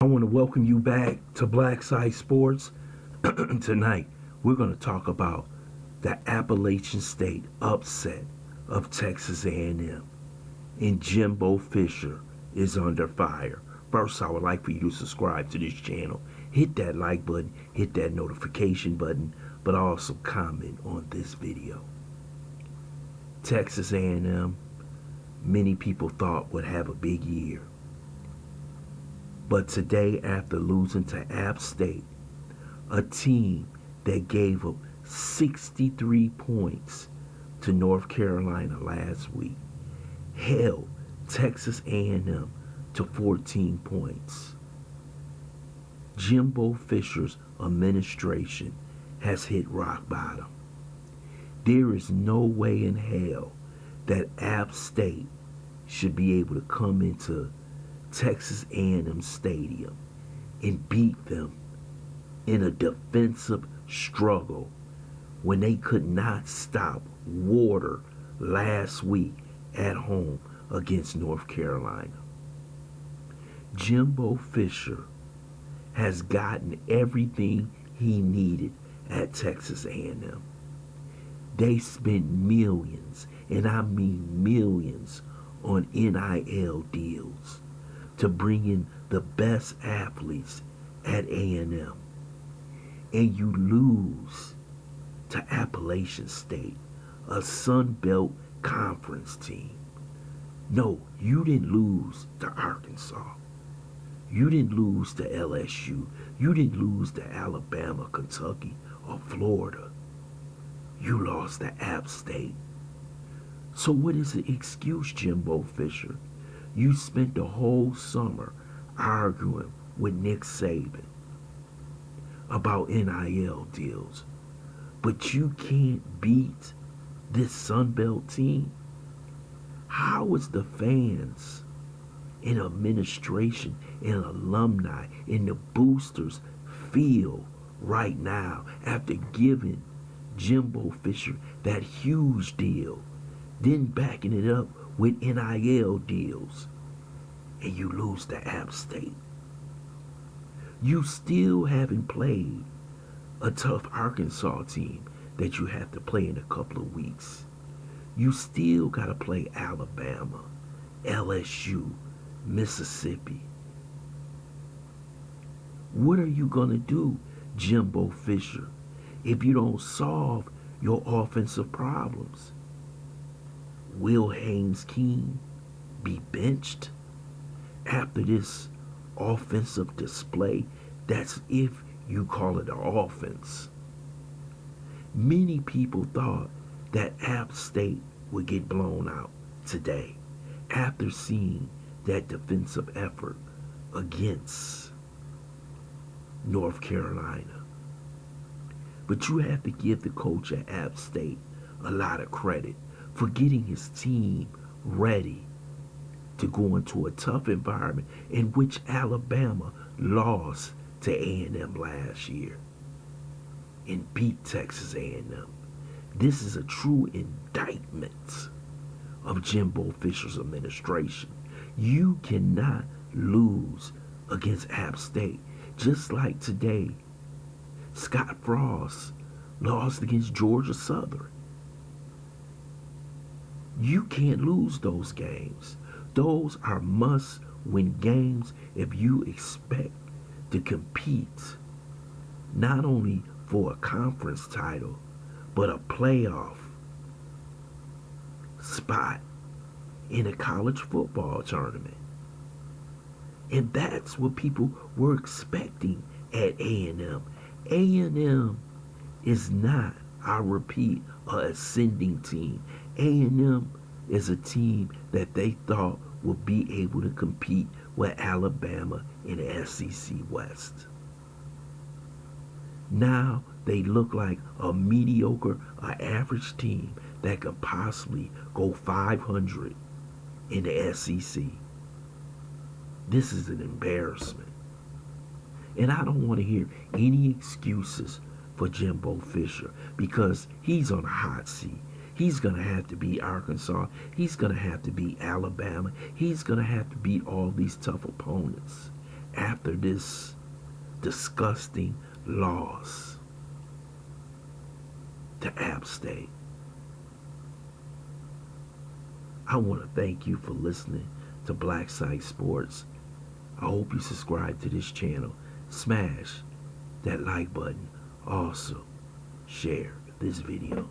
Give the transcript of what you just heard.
I want to welcome you back to Black Side Sports. Tonight, we're going to talk about the Appalachian State upset of Texas A&M. And Jimbo Fisher is under fire. First, I would like for you to subscribe to this channel. Hit that like button, hit that notification button, but also comment on this video. Texas A&M, many people thought would have a big year. But today, after losing to App State, a team that gave up 63 points to North Carolina last week, held Texas A&M to 14 points. Jimbo Fisher's administration has hit rock bottom. There is no way in hell that App State should be able to come into Texas A&M Stadium and beat them in a defensive struggle when they could not stop water last week at home against North Carolina. Jimbo Fisher has gotten everything he needed at Texas A&M. They spent millions, and I mean millions, on NIL deals to bring in the best athletes at A&M. And you lose to Appalachian State, a Sun Belt Conference team. No, you didn't lose to Arkansas. You didn't lose to LSU. You didn't lose to Alabama, Kentucky, or Florida. You lost to App State. So what is the excuse, Jimbo Fisher? You spent the whole summer arguing with Nick Saban about NIL deals, but you can't beat this Sun Belt team? How is the fans and administration and alumni and the boosters feel right now after giving Jimbo Fisher that huge deal, then backing it up with NIL deals, and you lose to App State? You still haven't played a tough Arkansas team that you have to play in a couple of weeks. You still got to play Alabama, LSU, Mississippi. What are you going to do, Jimbo Fisher, if you don't solve your offensive problems? Will Haynes King be benched after this offensive display? That's if you call it an offense. Many people thought that App State would get blown out today after seeing that defensive effort against North Carolina. But you have to give the coach at App State a lot of credit for getting his team ready to go into a tough environment in which Alabama lost to A&M last year and beat Texas A&M. This is a true indictment of Jimbo Fisher's administration. You cannot lose against App State. Just like today, Scott Frost lost against Georgia Southern. You can't lose those games. Those are must-win games if you expect to compete not only for a conference title, but a playoff spot in a college football tournament. And that's what people were expecting at A&M. A&M is not, I repeat, an ascending team. A&M is a team that they thought would be able to compete with Alabama in the SEC West. Now they look like a mediocre, average team that could possibly go 500 in the SEC. This is an embarrassment. And I don't want to hear any excuses for Jimbo Fisher because he's on a hot seat. He's going to have to beat Arkansas. He's going to have to beat Alabama. He's going to have to beat all these tough opponents after this disgusting loss to App State. I want to thank you for listening to Black Site Sports. I hope you subscribe to this channel. Smash that like button. Also, share this video.